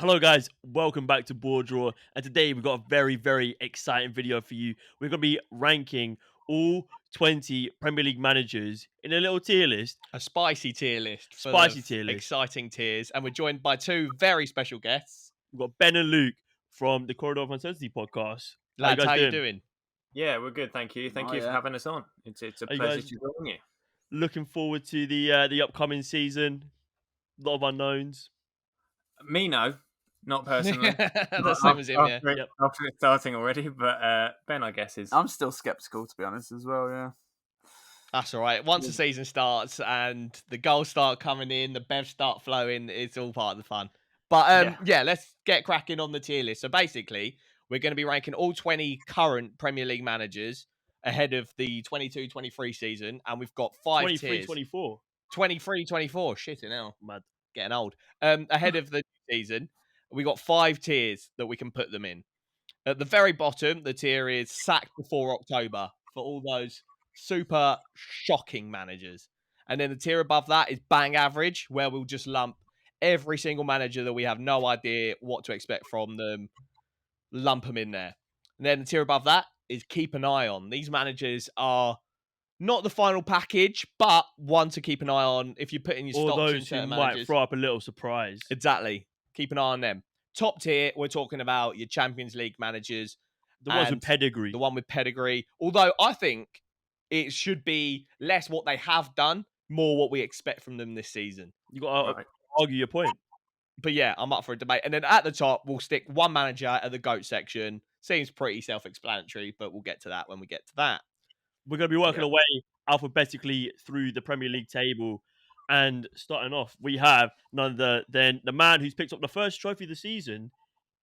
Hello guys, welcome back to BoreDraw, and today we've got a very exciting video for you. We're going to be ranking all 20 Premier League managers in a little tier list. A spicy tier list full Spicy of tier list. exciting tiers, and we're joined by two very special guests. We've got Ben and Luke from the Corridor of Uncertainty podcast. Lads, how you doing? Yeah, we're good, thank you. Thank you for having us on. It's a pleasure to join you. Looking forward to the upcoming season. A lot of unknowns. Me, no. Not personally. The same as him, yeah. After it's starting already, but Ben, I guess, is... I'm still sceptical, to be honest, as well, yeah. That's all right. Once the season starts and the goals start coming in, the bevs start flowing, it's all part of the fun. But yeah, let's get cracking on the tier list. So basically, we're going to be ranking all 20 current Premier League managers ahead of the 22-23 season, and we've got 5 tiers. 23-24. 23-24. Shit, now. Mad. Getting old. Ahead of the season, we got 5 tiers that we can put them in. At the very bottom, the tier is sacked before October for all those super shocking managers. And then the tier above that is bang average, where we'll just lump every single manager that we have no idea what to expect from them, lump them in there. And then the tier above that is keep an eye on. These managers are not the final package, but one to keep an eye on if you put in your stocks. Or those who might throw up a little surprise. Exactly. Keep an eye on them. Top tier, we're talking about your Champions League managers. The ones with pedigree. The one with pedigree. Although I think it should be less what they have done, more what we expect from them this season. You got to argue your point. But yeah, I'm up for a debate. And then at the top, we'll stick one manager at the GOAT section. Seems pretty self-explanatory, but we'll get to that when we get to that. We're going to be working away alphabetically through the Premier League table. And starting off, we have none other than the man who's picked up the first trophy of the season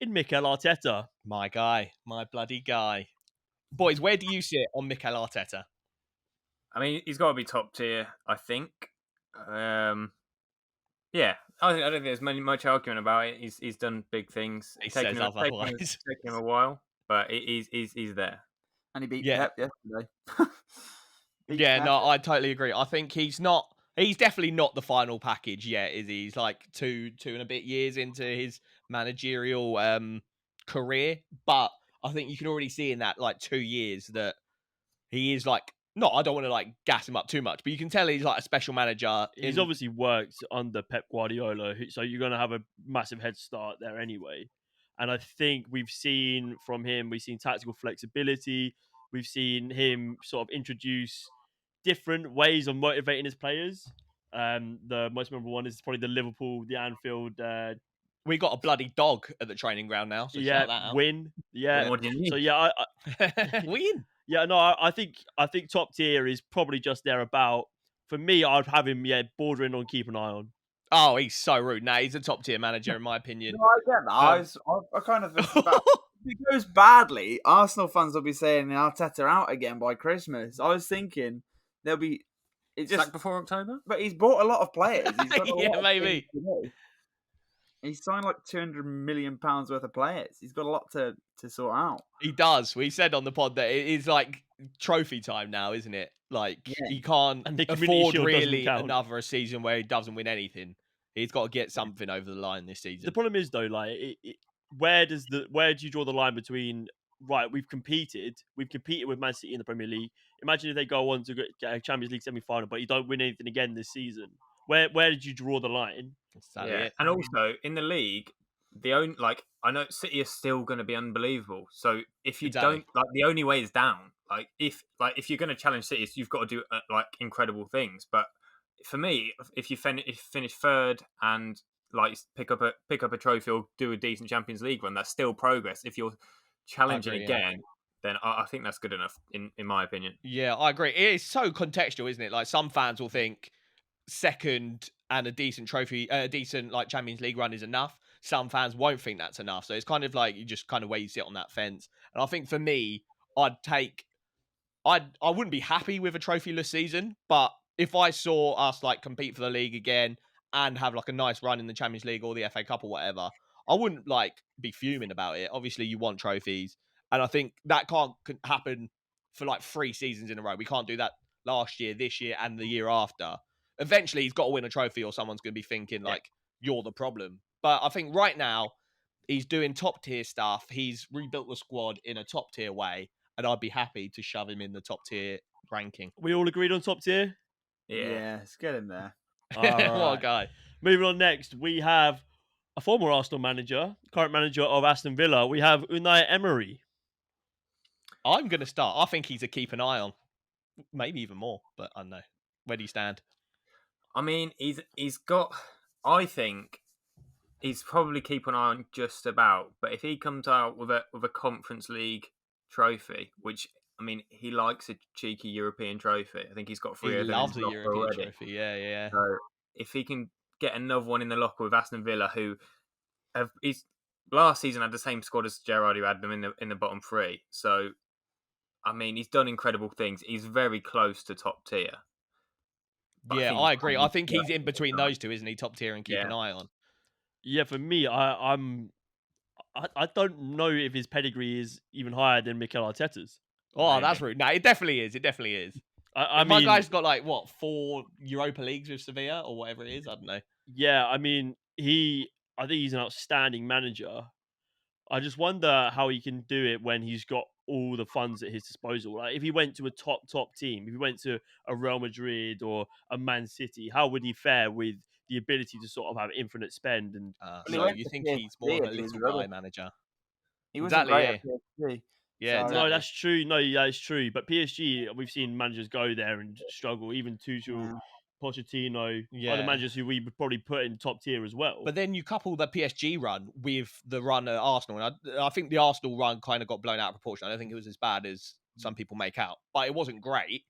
in Mikel Arteta. My guy. My bloody guy. Boys, where do you sit on Mikel Arteta? I mean, he's got to be top tier, I think. Yeah, I don't think there's much argument about it. He's done big things. He says otherwise. It's taken him a while, but he's there. And he beat Pep yesterday. I totally agree. I think he's definitely not the final package yet, is he? He's like two and a bit years into his managerial career. But I think you can already see in that like 2 years that he is like, I don't want to like gas him up too much, but you can tell he's like a special manager. He's obviously worked under Pep Guardiola, so you're going to have a massive head start there anyway. And I think we've seen tactical flexibility. We've seen him sort of introduce different ways of motivating his players. The most memorable one is probably the Liverpool, the Anfield. We got a bloody dog at the training ground now. So shout that out. Win. Yeah. What do you mean? So yeah, win. Yeah, no, I think top tier is probably just there about. For me, I'd have him bordering on keep an eye on. Oh, he's so rude. Nah, he's a top tier manager in my opinion. No, I get that. I kind of think about, if it goes badly, Arsenal fans will be saying Arteta out again by Christmas. I was thinking there'll be back before October, but he's bought a lot of players. He's got maybe. He's signed like £200 million worth of players. He's got a lot to sort out. He does. We said on the pod that it is like trophy time now, isn't it? Like he can't afford really another season where he doesn't win anything. He's got to get something over the line this season. The problem is though, like, where do you draw the line between we've competed with Man City in the Premier League. Imagine if they go on to get a Champions League semi-final, but you don't win anything again this season. Where did you draw the line? And also in the league, I know City are still going to be unbelievable. So if you don't, the only way is down. If you're going to challenge City, you've got to do incredible things. But for me, if you finish third and pick up a trophy or do a decent Champions League run, that's still progress. If you're challenging again, then I think that's good enough in my opinion. Yeah, I agree. It is so contextual, isn't it? Like some fans will think second and a decent trophy, a decent Champions League run is enough. Some fans won't think that's enough. So it's kind of like you just kind of where you sit on that fence. And I think for me, I wouldn't be happy with a trophyless season, but if I saw us compete for the league again and have a nice run in the Champions League or the FA Cup or whatever, I wouldn't be fuming about it. Obviously, you want trophies, and I think that can't happen for 3 seasons in a row. We can't do that last year, this year, and the year after. Eventually, he's got to win a trophy, or someone's going to be thinking you're the problem. But I think right now, He's doing top tier stuff. He's rebuilt the squad in a top tier way, and I'd be happy to shove him in the top tier ranking. We all agreed on top tier? Yeah. let's get him there. All What a right. guy. Moving on next, we have a former Arsenal manager, current manager of Aston Villa. We have Unai Emery. I'm going to start. I think he's a keep an eye on. Maybe even more, but I don't know. Where do you stand? I mean, he's got. I think he's probably keep an eye on just about. But if he comes out with a Conference League trophy, which I mean, he likes a cheeky European trophy. I think he's got 3 He of them. loves in a his locker European already. trophy. Yeah. So if he can get another one in the locker with Aston Villa, who he's last season had the same squad as Gerrard, who had them in the bottom 3. So I mean, he's done incredible things. He's very close to top tier. But Yeah, think I he's agree. probably I think he's in between those two, isn't he? Top tier and keep Yeah. an eye on. Yeah, for me, I don't know if his pedigree is even higher than Mikel Arteta's. Oh, Maybe. that's rude. No, it definitely is. It definitely is. I My mean, guy's got like, what, 4 Europa Leagues with Sevilla or whatever it is? I don't know. yeah, I mean, I think he's an outstanding manager. I just wonder how he can do it when he's got all the funds at his disposal. Like if he went to a top team, if he went to a Real Madrid or a Man City, how would he fare with the ability to sort of have infinite spend? And he So went you to think he's more of a PSG, he was little guy rubbish. manager? He wasn't Exactly, great at PSG. Yeah, So- exactly. no, that's true. No, that is true. But PSG, we've seen managers go there and struggle. Even Tuchel, Pochettino, Yeah. other managers who we would probably put in top tier as well. But then you couple the PSG run with the run at Arsenal, and I think the Arsenal run kind of got blown out of proportion. I don't think it was as bad as some people make out, but it wasn't great.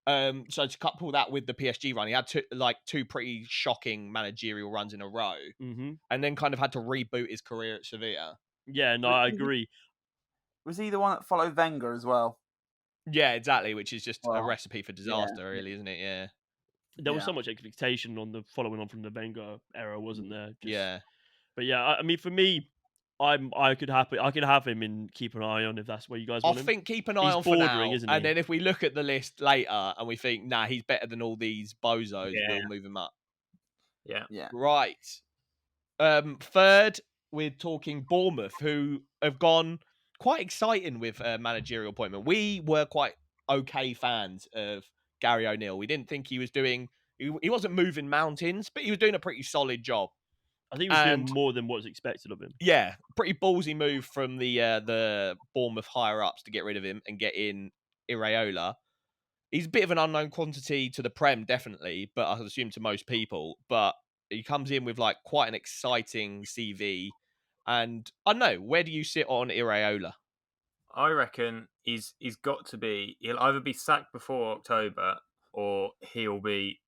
So to couple that with the PSG run, he had two pretty shocking managerial runs in a row, and then kind of had to reboot his career at Sevilla. Yeah, no, I agree. Was he the one that followed Wenger as well? Yeah, exactly, which is just a Well, recipe for disaster, really, isn't it? Yeah. There was so much expectation on the following on from the Wenger era, wasn't there? Yeah. But yeah, I mean, for me, I could have him in keep an eye on if that's where you guys I want him. think keep an eye He's on for bordering, now, isn't and he? then if we look at the list later and we think, nah, he's better than all these bozos, Yeah. we'll move him up. Yeah. Right. Third, we're talking Bournemouth, who have gone quite exciting with a managerial appointment. We were quite okay fans of Gary O'Neill. We didn't think he was doing. He wasn't moving mountains, but he was doing a pretty solid job. I think he was doing more than what was expected of him. Yeah, pretty ballsy move from the Bournemouth higher ups to get rid of him and get in Iraola. He's a bit of an unknown quantity to the Prem, definitely, but I assume to most people. But he comes in with like quite an exciting CV, and I don't know, where do you sit on Iraola? I reckon he's got to be. He'll either be sacked before October or he'll be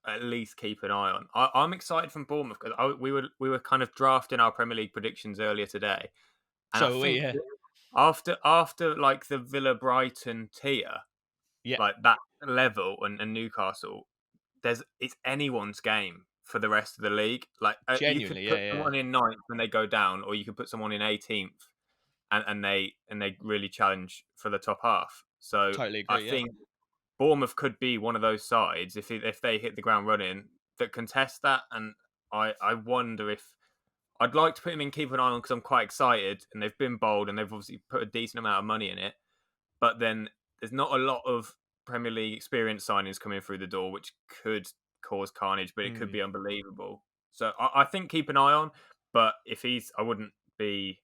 at least keep an eye on. I'm excited from Bournemouth because we were kind of drafting our Premier League predictions earlier today, and So I think yeah. after like the Villa Brighton tier, Yeah. like that level and Newcastle, it's anyone's game for the rest of the league. Like Genuinely, you could put someone in 9th when they go down, or you could put someone in 18th, and they really challenge for the top half. So Totally agree, I think Bournemouth could be one of those sides if they hit the ground running that contest that. And I wonder if I'd like to put him in keep an eye on because I'm quite excited, and they've been bold and they've obviously put a decent amount of money in it. But then there's not a lot of Premier League experience signings coming through the door, which could cause carnage, but it could be unbelievable. So I think keep an eye on. But if I wouldn't be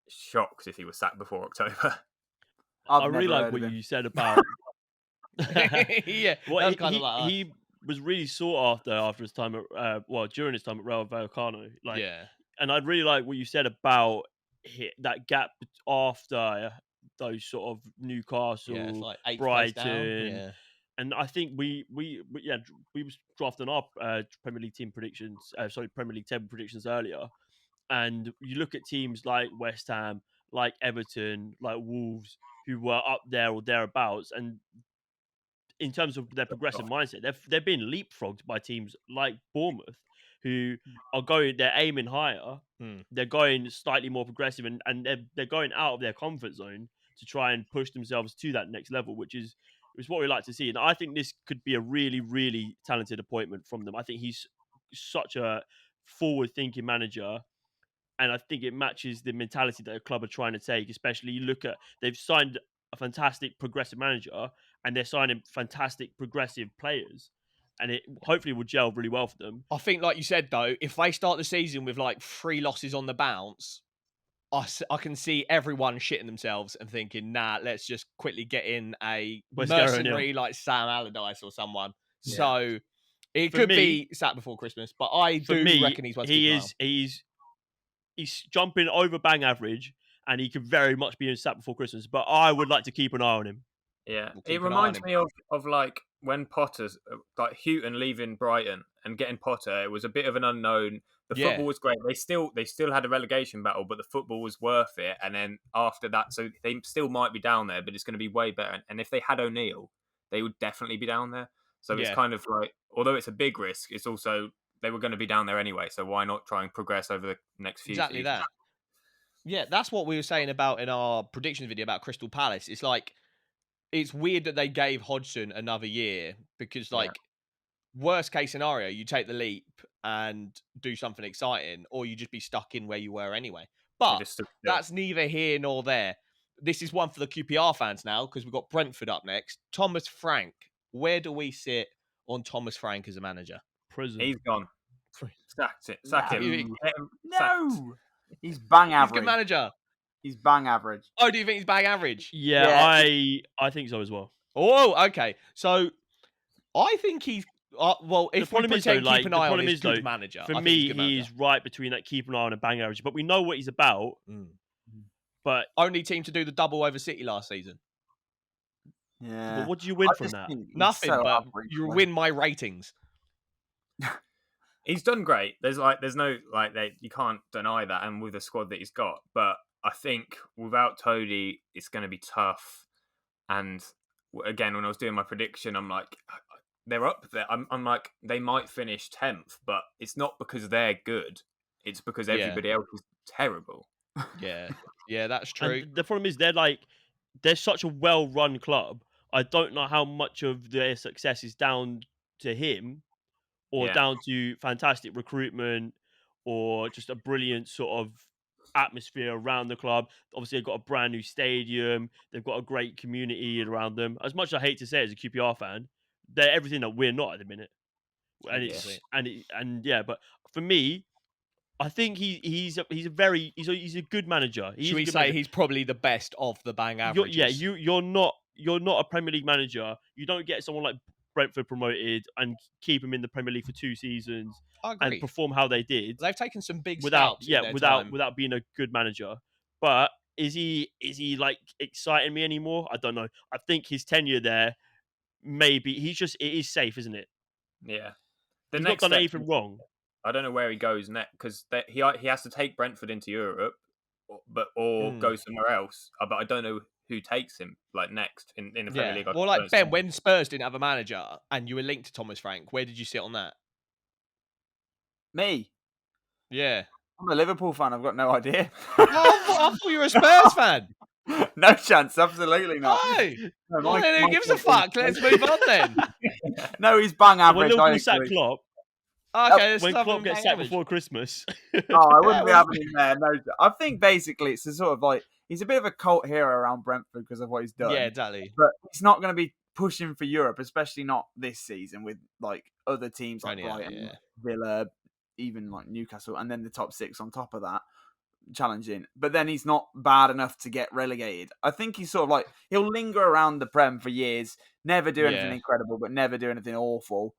shocked if he was sacked before October. I really like what you said about. Yeah, well, that was kind of like he was really sought after his time at during his time at Rayo Vallecano. Like, yeah, and I really like what you said about that gap after those sort of Newcastle, it's like 8th place Brighton. down. Yeah. And I think we was drafting our Premier League team predictions, Premier League table predictions earlier, and you look at teams like West Ham, like Everton, like Wolves, who were up there or thereabouts, and in terms of their progressive mindset, they're being leapfrogged by teams like Bournemouth, who are they're aiming higher, they're going slightly more progressive, and they're going out of their comfort zone to try and push themselves to that next level, which is what we like to see. And I think this could be a really, really talented appointment from them. I think he's such a forward-thinking manager. and I think it matches the mentality that the club are trying to take. Especially, you look at they've signed a fantastic progressive manager, and they're signing fantastic progressive players, and it hopefully will gel really well for them. I think, like you said, though, if they start the season with like 3 losses on the bounce, I can see everyone shitting themselves and thinking, nah, let's just quickly get in a mercenary like Sam Allardyce or someone. Yeah. So it could be sat before Christmas, but I do reckon he's one to keep an eye on. He's jumping over bang average, and he could very much be in sat before Christmas. But I would like to keep an eye on him. Yeah, it reminds me of like when Potter's like Houghton leaving Brighton and getting Potter. It was a bit of an unknown. The football was great. They still had a relegation battle, but the football was worth it. And then after that, so they still might be down there, but it's going to be way better. And if they had O'Neill, they would definitely be down there. So it's kind of like, although it's a big risk, it's also they were going to be down there anyway. So why not try and progress over the next few seasons? Exactly that. Yeah, that's what we were saying about in our prediction video about Crystal Palace. It's like, it's weird that they gave Hodgson another year because, like, worst case scenario, you take the leap and do something exciting, or you just be stuck in where you were anyway. But that's neither here nor there. This is one for the QPR fans now because we've got Brentford up next. Thomas Frank. Where do we sit on Thomas Frank as a manager? Prison. He's gone. Sack him. No. He's bang average. He's a good manager. He's bang average. Oh, do you think he's bang average? Yeah. I think so as well. Oh, okay. So I think he's well. If we pretend keep an eye on his good manager, for me, he's right between that keep an eye on and bang average. But we know what he's about. But only team to do the double over City last season. Yeah. But what do you win from that? Nothing. But you win my ratings. He's done great. There's no you can't deny that, and with the squad that he's got. But I think without Toady, it's going to be tough. And again, when I was doing my prediction, I'm like, they're up there. I'm like, they might finish 10th, but it's not because they're good. It's because everybody else is terrible. Yeah, that's true. And the problem is they're such a well-run club. I don't know how much of their success is down to him or down to fantastic recruitment or just a brilliant sort of atmosphere around the club. Obviously, they've got a brand new stadium. They've got a great community around them. As much as I hate to say it as a QPR fan, they're everything that we're not at the minute. But for me, I think he's a good manager. Should we say he's probably the best of the bang averages? You're not a Premier League manager. You don't get someone like Brentford promoted and keep him in the Premier League for 2 seasons and perform how they did. They've taken some big without steps without being a good manager. But is he like exciting me anymore? I don't know. I think his tenure there, maybe it is safe, isn't it? Yeah, he's not done anything wrong. I don't know where he goes next because he has to take Brentford into Europe, or go somewhere else. But I don't know who takes him next in the Premier League. Well, like Ben, when Spurs didn't have a manager and you were linked to Thomas Frank, where did you sit on that? Me? Yeah. I'm a Liverpool fan. I've got no idea. I thought you were a Spurs fan. No chance. Absolutely not. No, who gives a fuck? Let's move on then. No, he's bang average. When Liverpool sack Klopp. Okay, when Klopp gets sacked before Christmas. I wouldn't be having him there. No, I think basically it's a sort of like he's a bit of a cult hero around Brentford because of what he's done. Yeah, exactly. But he's not going to be pushing for Europe, especially not this season with like other teams like Brighton, Villa, even like Newcastle, and then the top 6 on top of that, challenging. But then he's not bad enough to get relegated. I think he's sort of like he'll linger around the Prem for years, never do anything incredible, but never do anything awful.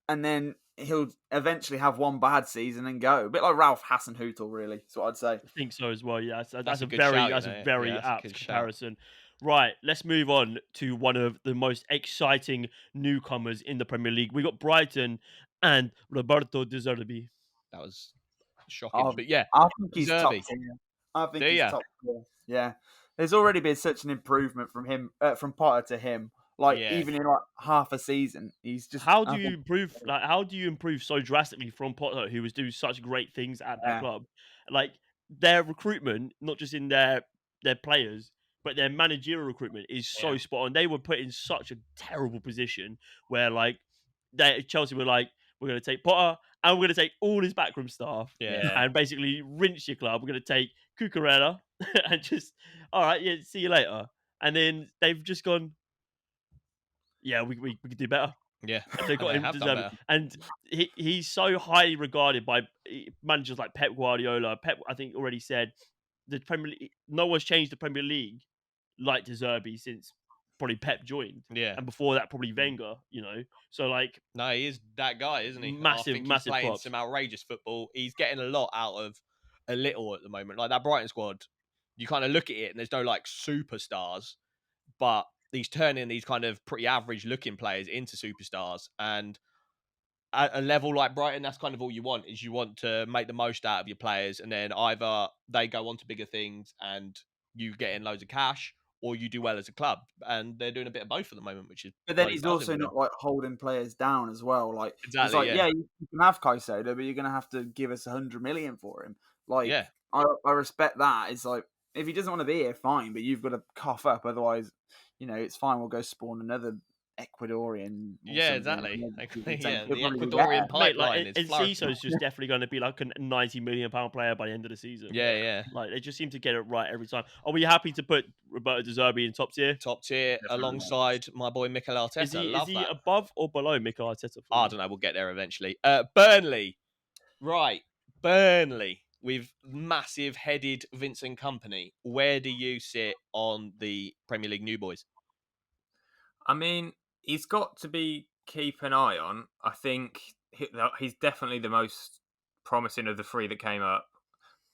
And then he'll eventually have one bad season and go. A bit like Ralph Hasenhüttl, really. That's what I'd say. I think so as well, yeah. That's a very very apt comparison. Right, let's move on to one of the most exciting newcomers in the Premier League. We got Brighton and Roberto De Zerbi. That was shocking, but yeah. I think he's top tier. I think he's top tier. Yeah. There's already been such an improvement from him, from Potter to him. Even in half a season, he's just. How do you improve? How do you improve so drastically from Potter, who was doing such great things at that club? Their recruitment, not just in their players, but their managerial recruitment is so spot on. They were put in such a terrible position where Chelsea were like, we're going to take Potter, and we're going to take all his backroom staff, Yeah. and basically rinse your club. We're going to take Cucurella and just, all right, yeah, see you later. And then they've just gone, yeah, we could do better. Yeah, If they got they him have done deserving. better. And he's so highly regarded by managers like Pep Guardiola. Pep, I think, already said the Premier League, no one's changed the Premier League like Zerbi since probably Pep joined. Yeah. And before that, probably Wenger, So, like... No, he is that guy, isn't he? Massive, I think massive he's playing props. some outrageous football. He's getting a lot out of a little at the moment. Like that Brighton squad, you kind of look at it and there's no like superstars, but he's turning these kind of pretty average looking players into superstars. And at a level like Brighton, that's kind of all you want, is you want to make the most out of your players, and then either they go on to bigger things and you get in loads of cash, or you do well as a club. And they're doing a bit of both at the moment, which is... But then he's also not like holding players down as well. Like, exactly, it's like, yeah, you can have Caicedo, but you're going to have to give us 100 million for him. Like, yeah. I respect that. It's like, if he doesn't want to be here, fine, but you've got to cough up. Otherwise, it's fine. We'll go spawn another Ecuadorian. Yeah, exactly. Yeah, the probably Ecuadorian pipeline and is flourishing. Cisso's just definitely going to be like a £90 million player by the end of the season. Yeah. Like, they just seem to get it right every time. Are we happy to put Roberto Zerbi in top tier? Top tier, alongside my boy Mikel Arteta. Is he above or below Mikel Arteta? I don't know. We'll get there eventually. Burnley. Right. Burnley. With massive headed Vincent Kompany. Where do you sit on the Premier League new boys? I mean, he's got to be keep an eye on. I think he's definitely the most promising of the three that came up.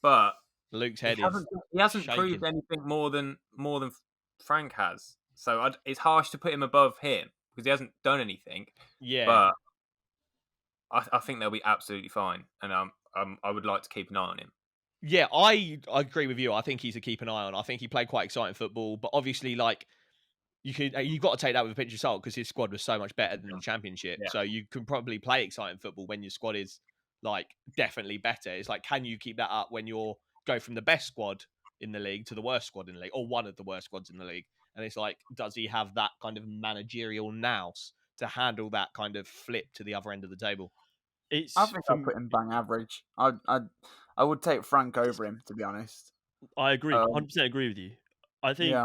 But Luke's head he hasn't proved anything more than Frank has. So it's harsh to put him above him because he hasn't done anything. Yeah. But I think they'll be absolutely fine, and I would like to keep an eye on him. Yeah, I agree with you. I think he's a keep an eye on. I think he played quite exciting football, but obviously, like, you've got to take that with a pinch of salt because his squad was so much better than the Championship. Yeah. So you can probably play exciting football when your squad is like definitely better. It's like, can you keep that up when you're go from the best squad in the league to the worst squad in the league, or one of the worst squads in the league? And it's like, does he have that kind of managerial nous to handle that kind of flip to the other end of the table? I think I'd put him bang average. I would take Frank over him, to be honest. I agree. 100% agree with you. I think,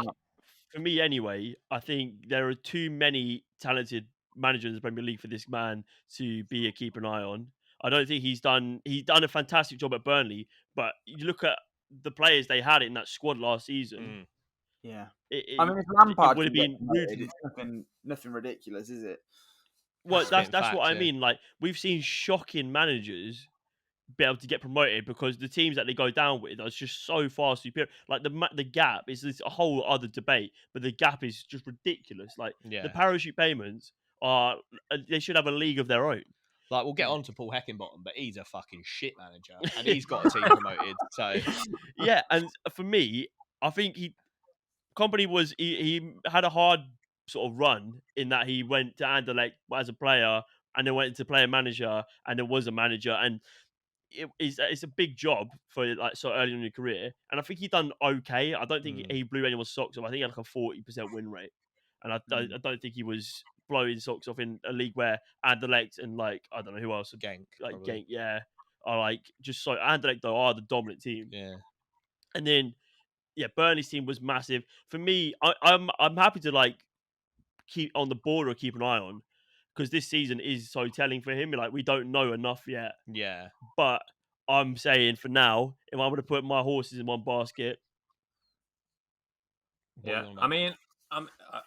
for me anyway, I think there are too many talented managers in the Premier League for this man to be a keep an eye on. I don't think he's done a fantastic job at Burnley, but you look at the players they had in that squad last season. Yeah. I mean, if Lampard would have been it's nothing ridiculous, is it? Well, that's what I mean. Like, we've seen shocking managers be able to get promoted because the teams that they go down with are just so far superior. Like, the gap is a whole other debate, but the gap is just ridiculous. Like, the parachute payments they should have a league of their own. Like, we'll get on to Paul Heckingbottom, but he's a fucking shit manager, and he's got a team promoted. So yeah, and for me, I think Kompany he had a hard sort of run in that he went to Anderlecht as a player and then went into player manager and then was a manager, and it's a big job for like so early in your career. And I think he done okay. I don't think he blew anyone's socks off. I think he had like a 40% win rate, and I don't think he was blowing socks off in a league where Anderlecht and like I don't know who else, Genk, are like just so Anderlecht though are the dominant team. Yeah, and then Burnley's team was massive for me. I'm happy to like keep on the border or keep an eye on because this season is so telling for him. Like, we don't know enough yet. Yeah, but I'm saying for now, if I'm going to put my horses in one basket, I mean.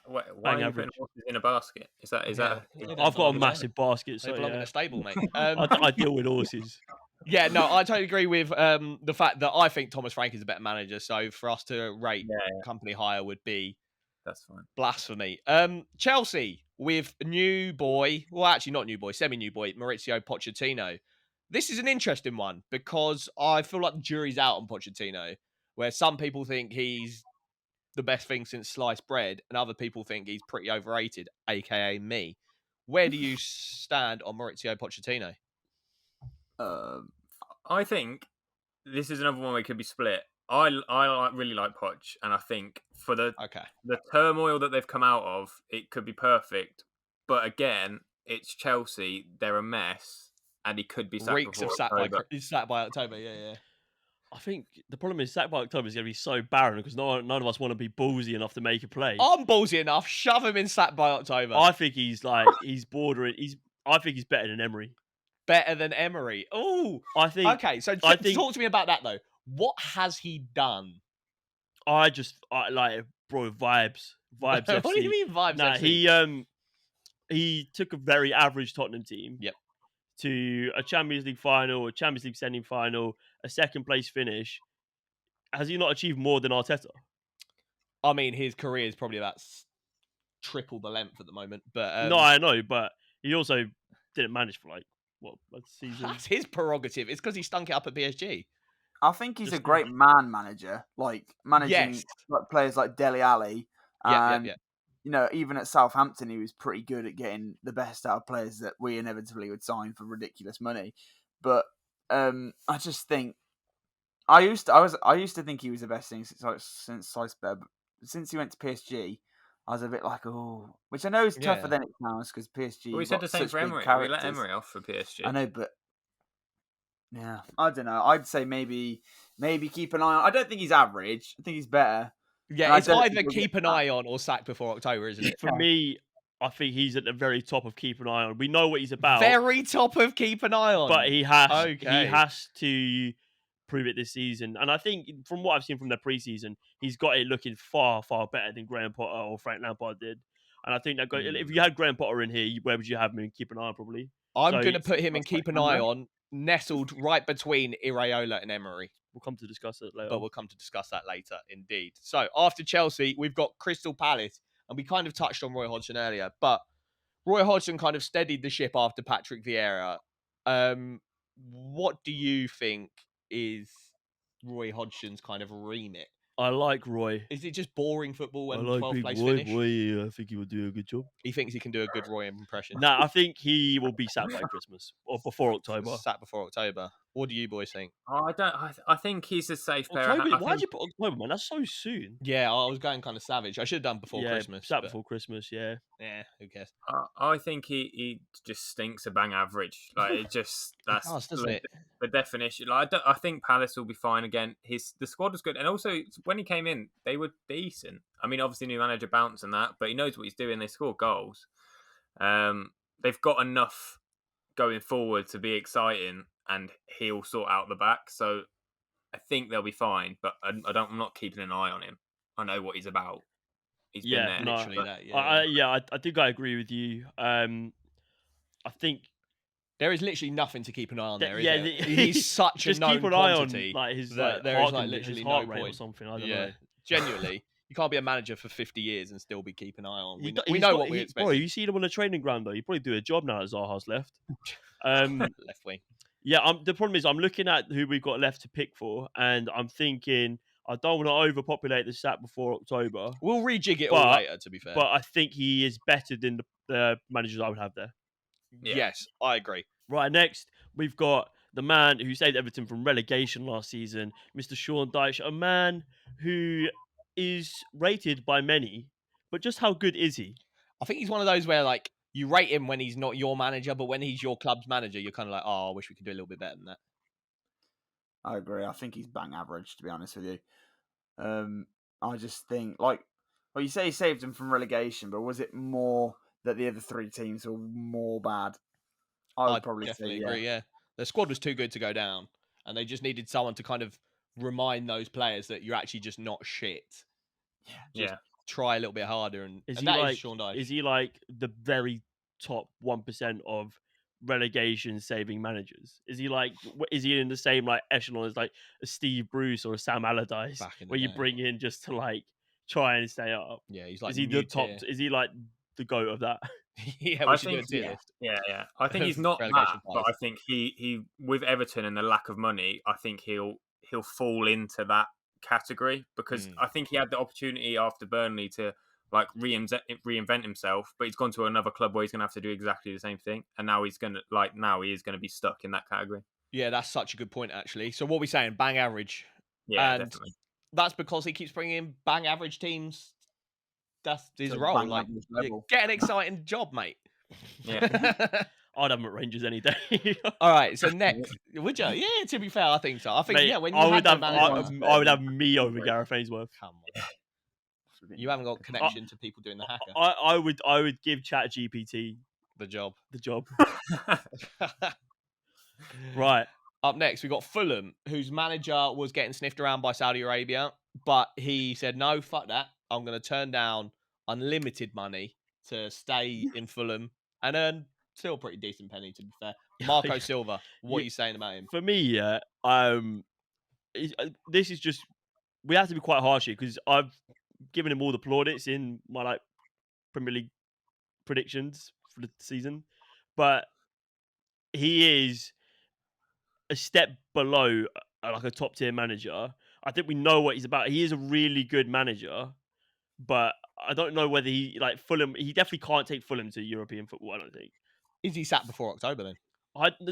Why are you putting horses in a basket? Is that? I've got a massive basket, so they belong in a stable, mate. I deal with horses. Yeah, no, I totally agree with the fact that I think Thomas Frank is a better manager. So for us to rate Kompany higher would be blasphemy. Chelsea with new boy, well, actually not new boy, semi-new boy, Mauricio Pochettino. This is an interesting one because I feel like the jury's out on Pochettino, where some people think he's the best thing since sliced bread, and other people think he's pretty overrated, aka me. Where do you stand on Mauricio Pochettino? I think this is another one where it could be split. I really like Poch, and I think for the turmoil that they've come out of, it could be perfect. But again, it's Chelsea; they're a mess. and he could be sacked reeks of October. he's sacked by October. Yeah. I think the problem is sacked by October is going to be so barren because none of us want to be ballsy enough to make a play. I'm ballsy enough. Shove him in sacked by October. I think he's bordering. I think he's better than Emery. Better than Emery. Oh, I think. Okay, so talk to me about that though. What has he done? I like, bro, vibes. What FC. do you mean vibes? Nah, FC? he took a very average Tottenham team. Yep. To a Champions League final, a Champions League semi-final, a second place finish. Has he not achieved more than Arteta? I mean, his career is probably about triple the length at the moment. But no, I know, but he also didn't manage for a season. That's his prerogative. It's because he stunk it up at PSG. I think he's a great man manager, like managing players like Dele Alli. And, even at Southampton, he was pretty good at getting the best out of players that we inevitably would sign for ridiculous money. But I just think I used to think he was the best thing since Seisberg. But since he went to PSG, I was a bit like, oh, which I know is tougher than it sounds because PSG. Well, we said the same for Emery. We let Emery off for PSG. I know, but yeah, I don't know. I'd say maybe keep an eye on. I don't think he's average. I think he's better. Yeah, it's either keep an eye on or sack before October, isn't it? For me, I think he's at the very top of keep an eye on. We know what he's about. Very top of keep an eye on. But he has to prove it this season. And I think from what I've seen from the preseason, he's got it looking far, far better than Graham Potter or Frank Lampard did. And I think that if you had Graham Potter in here, where would you have him in keep an eye on probably? I'm going to put him in keep an eye on, nestled right between Iraola and Emery. We'll come to discuss it later. But we'll come to discuss that later, indeed. So, after Chelsea, we've got Crystal Palace. And we kind of touched on Roy Hodgson earlier. But Roy Hodgson kind of steadied the ship after Patrick Vieira. What do you think is Roy Hodgson's kind of remit? I like Roy. Is it just boring football and 12th place Roy, finish? Roy, I think he will do a good job. He thinks he can do a good Roy impression. No, I think he will be sacked by Christmas or before October. Sacked before October. What do you boys think? I think he's a safe player. Why'd you put October, man? That's so soon. Yeah, I was going kind of savage. I should have done before Christmas. Sacked before Christmas, yeah. Yeah, who cares? I think he just stinks of bang average. Like it just doesn't it? The definition. Like I think Palace will be fine again. The squad was good, and also when he came in, they were decent. I mean, obviously new manager bounce and that, but he knows what he's doing. They score goals. They've got enough going forward to be exciting, and he'll sort out the back. So I think they'll be fine. But I'm not keeping an eye on him. I know what he's about. He's been there. Literally I think I agree with you. I think there is literally nothing to keep an eye on there. Yeah, he's such a known quantity. Like his there is literally no point or something. I don't know. Genuinely, you can't be a manager for 50 years and still be keeping an eye on. We know what we expect. Bro, you see them on the training ground though. You probably do a job now that Zaha's left. Left wing. Yeah, the problem is I'm looking at who we've got left to pick for, and I'm thinking I don't want to overpopulate the stat before October. We'll rejig it all later, to be fair. But I think he is better than the managers I would have there. Yeah. Yes, I agree. Right, next, we've got the man who saved Everton from relegation last season, Mr. Sean Dyche, a man who is rated by many, but just how good is he? I think he's one of those where, like, you rate him when he's not your manager, but when he's your club's manager, you're kind of like, oh, I wish we could do a little bit better than that. I agree. I think he's bang average, to be honest with you. I just think, well, you say he saved him from relegation, but was it more that the other three teams were more bad? I'd probably definitely say, agree, yeah. The squad was too good to go down, and they just needed someone to kind of remind those players that you're actually just not shit. Just try a little bit harder, and is Sean Dyche. Is he like the very top 1% of relegation saving managers? Is he in the same like echelon as like a Steve Bruce or a Sam Allardyce, where you bring in just to like try and stay up? Yeah, he's like. Is he the top? Is he like the GOAT of that? Yeah, we should do a tier list. Yeah. I think he's not that, but I think he with Everton and the lack of money, I think he'll fall into that category because I think he had the opportunity after Burnley to like reinvent himself, but he's gone to another club where he's going to have to do exactly the same thing, and now he is going to be stuck in that category. Yeah, that's such a good point actually. So what are we saying? Bang average. Yeah, and definitely. That's because he keeps bringing in bang average teams. That's his role. Like, get an exciting job, mate. Yeah. I'd have him at Rangers any day. All right, so next, would you? Yeah, to be fair, I think so. I think Mate, when you I would have I I would have me over Gareth Ainsworth. Come on. You haven't got connection to people doing the hacker. I would give ChatGPT the job. Right. Up next, we got Fulham, whose manager was getting sniffed around by Saudi Arabia, but he said, no, fuck that. I'm going to turn down unlimited money to stay in Fulham and earn still a pretty decent penny, to be fair. Marco Silva, what are you saying about him? For me, this is just, we have to be quite harsh here because I've given him all the plaudits in my Premier League predictions for the season, but he is a step below a top tier manager. I think we know what he's about. He is a really good manager, but I don't know whether Fulham. He definitely can't take Fulham to European football. I don't think. Is he sat before October then?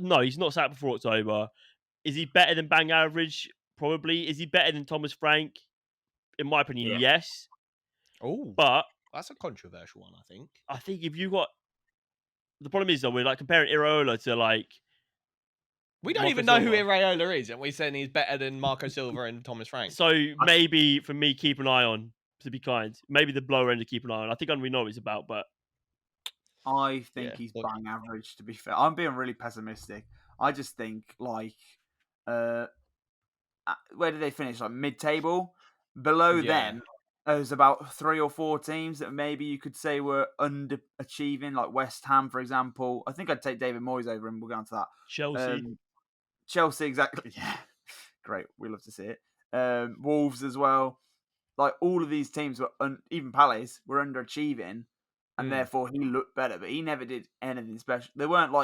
No, he's not sat before October. Is he better than bang average? Probably. Is he better than Thomas Frank? In my opinion, yes. Oh, but that's a controversial one. I think if you got the problem is though, we're comparing Iraola to we don't even know who Iraola is, and we're saying he's better than Marco Silva and Thomas Frank. So maybe for me, keep an eye on. To be kind, maybe the blower end to keep an eye on. I think we know what it's about, but I think he's bang average. To be fair, I'm being really pessimistic. I just think where did they finish? Mid-table. Below them, there's about 3 or 4 teams that maybe you could say were underachieving, like West Ham, for example. I think I'd take David Moyes over him. We'll go on to that. Chelsea, exactly. Yeah, great. We love to see it. Wolves as well. All of these teams were, even Palace, were underachieving, and therefore he looked better, but he never did anything special. They weren't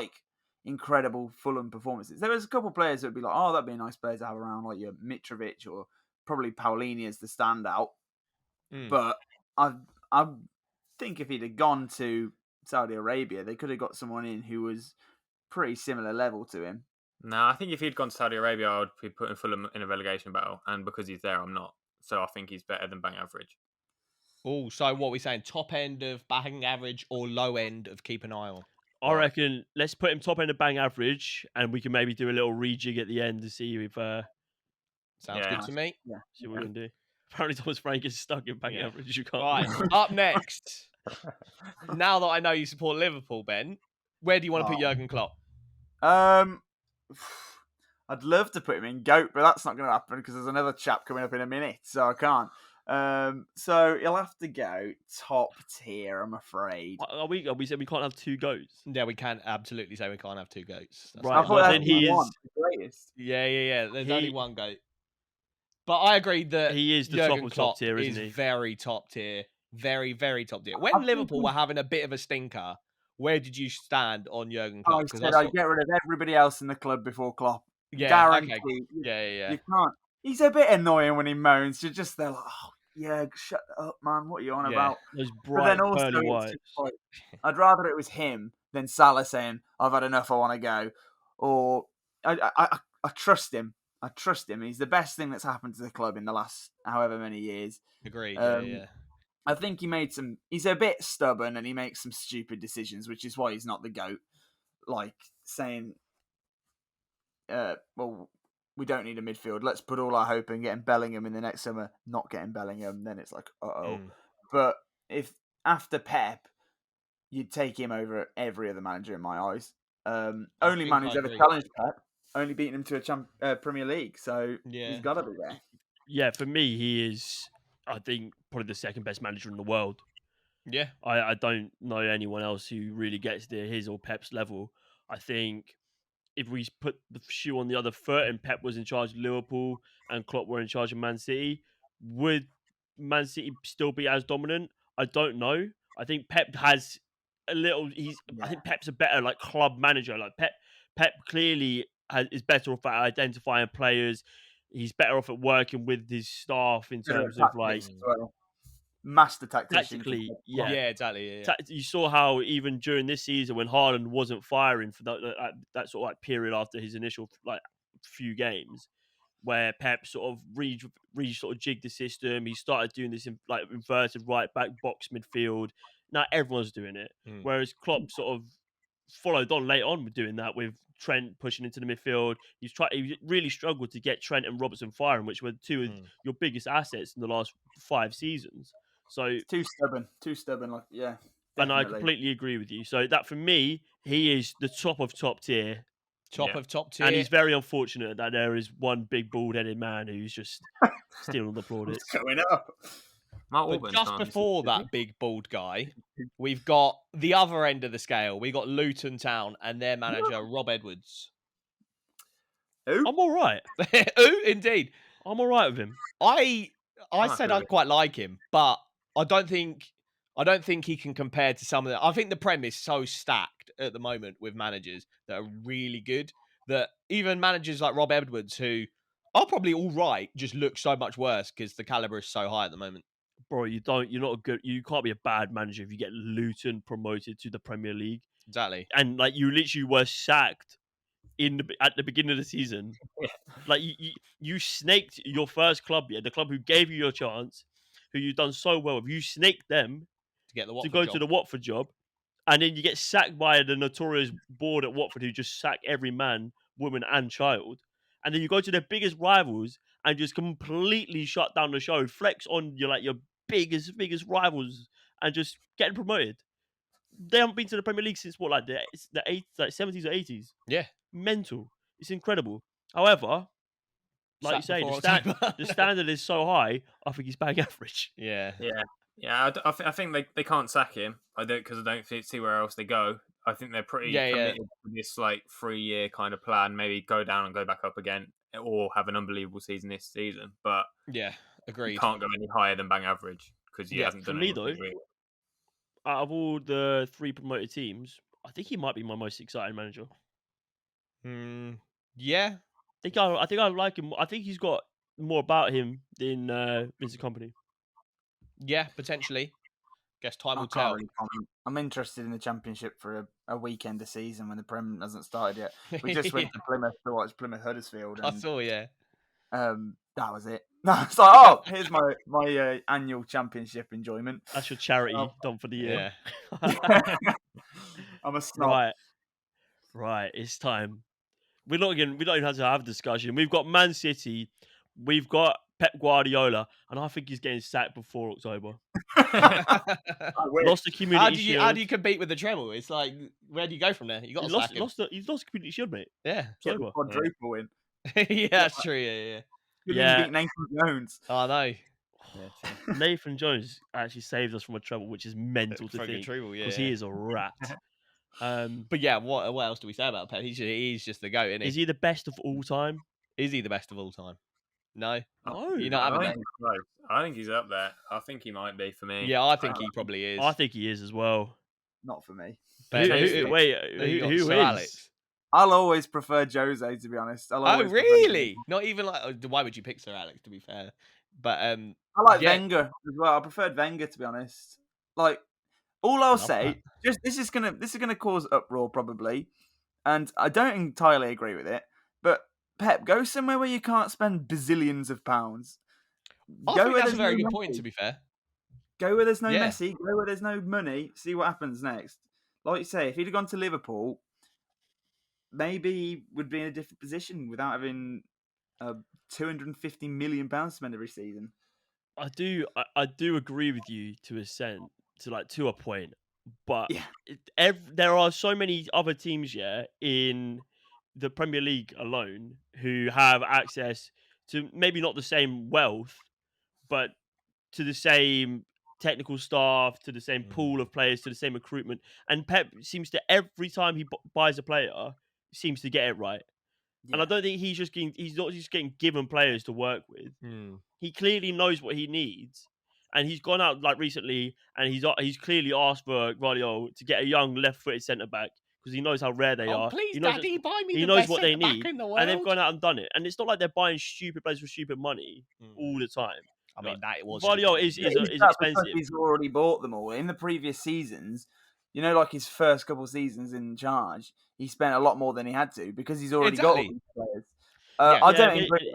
incredible Fulham performances. There was a couple of players that would be that'd be a nice player to have around, like your Mitrovic or probably Paulini as the standout. But I think if he'd have gone to Saudi Arabia, they could have got someone in who was pretty similar level to him. No, I think if he'd gone to Saudi Arabia, I would be putting Fulham in a relegation battle, and because he's there, I'm not. So I think he's better than bang average. Oh, so what are we saying? Top end of bang average or low end of keep an eye on? I reckon let's put him top end of bang average, and we can maybe do a little rejig at the end to see if. Sounds good to me. Yeah. See what we can do. Apparently, Thomas Frank is stuck in bang average. You can't. Right. Up next. Now that I know you support Liverpool, Ben, where do you want to put Jurgen Klopp? I'd love to put him in GOAT, but that's not going to happen because there's another chap coming up in a minute, so I can't. So he'll have to go top tier, I'm afraid. We said we can't have 2 goats? Yeah, we can absolutely say we can't have 2 goats. That's right. Well, then he is the greatest. Yeah. There's only one goat. But I agree that he is the Jurgen top tier, isn't he? Very top tier. Very, very top tier. When Liverpool were having a bit of a stinker, where did you stand on Jurgen Klopp? I said I'd get rid of everybody else in the club before Klopp. Yeah, guaranteed. Okay. Yeah. You can't. He's a bit annoying when he moans. You're just there oh, yeah, shut up, man. What are you on about? Those bright, pearly whites. I'd rather it was him than Salah saying, I've had enough, I want to go. Or I trust him. I trust him. He's the best thing that's happened to the club in the last however many years. Agreed, yeah. I think he's a bit stubborn and he makes some stupid decisions, which is why he's not the GOAT. Saying, well, we don't need a midfield. Let's put all our hope in getting Bellingham in the next summer. Not getting Bellingham, then it's uh-oh. But if after Pep, you'd take him over every other manager in my eyes. Only man who's ever challenged Pep, only beaten him to a Premier League. So he's got to be there. Yeah, for me, he is, I think, probably the second best manager in the world. Yeah. I don't know anyone else who really gets to his or Pep's level. I think if we put the shoe on the other foot and Pep was in charge of Liverpool and Klopp were in charge of Man City, would Man City still be as dominant? I don't know. I think Pep has a little. I think Pep's a better club manager. Pep clearly is better off at identifying players. He's better off at working with his staff in terms of master tactician. Tactically, yeah, exactly. Yeah. You saw how even during this season when Haaland wasn't firing for that sort of period after his initial few games, where Pep sort of jigged the system. He started doing this inverted right back box midfield. Now everyone's doing it, whereas Klopp sort of followed on late on with doing that with Trent pushing into the midfield. He really struggled to get Trent and Robertson firing, which were two of your biggest assets in the last 5 seasons. So too stubborn. Like, yeah, definitely. And I completely agree with you. So that for me, he is the top of top tier. Top of top tier. And he's very unfortunate that there is one big bald-headed man who's just stealing the plaudits. What's going up? But just before that big bald guy, we've got the other end of the scale. We got Luton Town and their manager, Rob Edwards. Who? I'm all right. Who? Indeed. I'm all right with him. I said I quite like him, but I don't think he can compare to some of the. I think the Prem is so stacked at the moment with managers that are really good that even managers like Rob Edwards, who are probably all right, just look so much worse because the caliber is so high at the moment. Bro, you can't be a bad manager if you get Luton promoted to the Premier League. Exactly. And like you literally were sacked at the beginning of the season. Like you snaked your first club, the club who gave you your chance, who you've done so well with. You snaked them to get to the Watford job, and then you get sacked by the notorious board at Watford who just sack every man, woman, and child. And then you go to their biggest rivals and just completely shut down the show, flex on your biggest rivals, and just get promoted. They haven't been to the Premier League since the 70s or 80s. Yeah, mental. It's incredible. However, like you say, the standard is so high. I think he's bang average. Yeah. I think they can't sack him. I don't see where else they go. I think they're pretty committed to this 3-year kind of plan. Maybe go down and go back up again, or have an unbelievable season this season. But yeah, agreed. You can't go any higher than bang average because he hasn't done anything. For me, though, really. Out of all the 3 promoted teams, I think he might be my most exciting manager. Yeah, I think I like him. I think he's got more about him than Vincent Kompany. Yeah, potentially. Guess time will tell. I'm interested in the Championship for a weekend a season when the Prem hasn't started yet. We just went to Plymouth to watch Plymouth Huddersfield. And, I saw, yeah. That was it. It's like, here's my annual Championship enjoyment. That's your charity done for the year. Yeah. I'm a snob. Right. It's time. We don't even have to have a discussion. We've got Man City. We've got Pep Guardiola, and I think he's getting sacked before October. Lost the Community Shield. How do you compete with the treble? It's like, where do you go from there? You got to sack him. He's lost the Community Shield, mate. Yeah, quadruple win. Yeah, that's true. Yeah. Beat Nathan Jones. Oh, I know. Yeah, Nathan Jones actually saved us from a treble, which is mental to think, because he is a rat. But yeah, what else do we say about Pep? He's just the GOAT, isn't he? Is he the best of all time? Is he the best of all time? No. You're not having that. I think he's up there. I think he might be for me. Yeah, I think he probably is. I think he is as well. Not for me. Who is? Alex? I'll always prefer Jose, to be honest. Oh, really? Not even why would you pick Sir Alex, to be fair? But I like Wenger as well. I preferred Wenger, to be honest. All I'll say, this is gonna cause uproar probably, and I don't entirely agree with it. But Pep, go somewhere where you can't spend bazillions of pounds. I think that's a very good point, to be fair. Go where there's no Messi. Go where there's no money. See what happens next. Like you say, if he'd have gone to Liverpool, maybe he would be in a different position without having £250 million to spend every season. I do agree with you to a point, but there are so many other teams in the Premier League alone who have access to maybe not the same wealth, but to the same technical staff, to the same pool of players, to the same recruitment. And Pep seems to, every time he buys a player, seems to get it right. Yeah. And I don't think he's not just getting given players to work with. He clearly knows what he needs. And he's gone out recently, and he's clearly asked for Guardiola to get a young left-footed centre back because he knows how rare they are. Please, Daddy, buy me the best what they centre need, back in the world. And they've gone out and done it. And it's not like they're buying stupid players for stupid money all the time. I mean, that was Guardiola is expensive. He's already bought them all in the previous seasons. His first couple of seasons in charge, he spent a lot more than he had to because he's already got all these players. I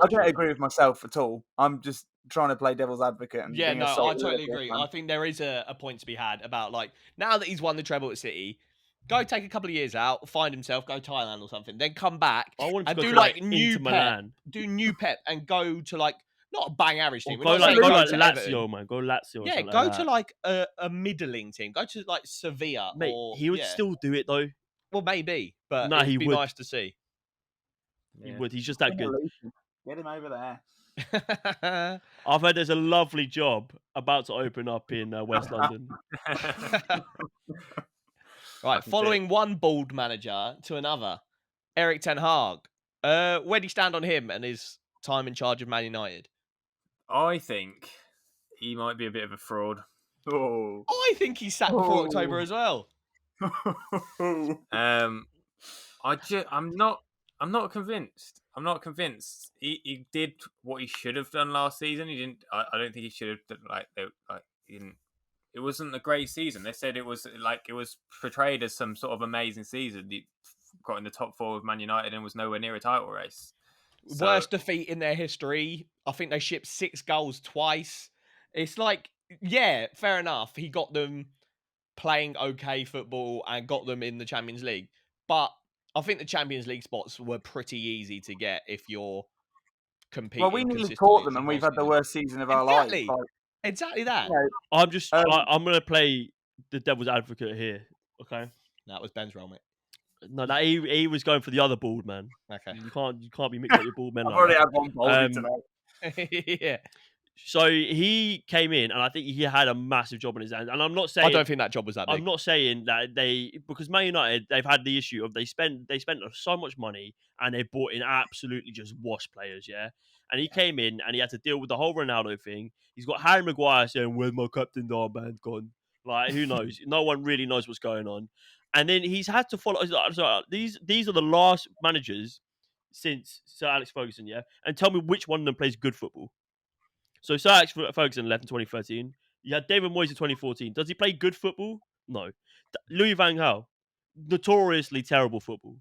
don't agree with myself at all. I'm just trying to play devil's advocate. And I totally agree. I think there is a point to be had about now that he's won the treble at City, Go take a couple of years out, find himself, go Thailand or something, then come back I want him and to go do to, like new Inter Pep. Milan. Do new Pep and go to like not a bang average Or team. go We're not like saying go go like to Lazio, Everton. man. Go Lazio. Or Yeah, something go like to that. like a middling team. Go to like Sevilla Mate, or he would still do it though. Well, maybe, but Nah, it'd he be would. nice to see. He would. He's just that good. Get him over there. I've heard there's a lovely job about to open up in West London. Right, following one bald manager to another, Erik ten Hag. Where do you stand on him and his time in charge of Man United? I think he might be a bit of a fraud. Oh. I think he's sacked before October as well. I'm not convinced. I'm not convinced. He did what he should have done last season. He didn't. I don't think he should have done he didn't. It wasn't a great season. They said it was portrayed as some sort of amazing season. He got in the top 4 of Man United and was nowhere near a title race. So, Worst defeat in their history. I think they shipped 6 goals twice. It's like, yeah, fair enough. He got them playing okay football and got them in the Champions League. But I think the Champions League spots were pretty easy to get if you're competing. Well, we nearly caught them and we've had the worst season of our lives. Exactly that. I'm just. I'm gonna play the devil's advocate here. Okay. That was Ben's role, mate. No, that he was going for the other bald man. Okay. You can't be mixing up your bald men. I've like already that. had one bald tonight. Yeah. So he came in, and I think he had a massive job on his hands. And I'm not saying I don't think that job was that big. I'm not saying that because Man United, they've had the issue of they spent so much money and they bought in absolutely just wash players, yeah. And he came in and he had to deal with the whole Ronaldo thing. He's got Harry Maguire saying, "Where's my captain armband gone?" Like, who knows? No one really knows what's going on. And then he's had to follow. So these are the last managers since Sir Alex Ferguson, yeah. And tell me which one of them plays good football. So Sir Alex Ferguson left in 2013. You had David Moyes in 2014. Does he play good football? No. Louis van Gaal, notoriously terrible football.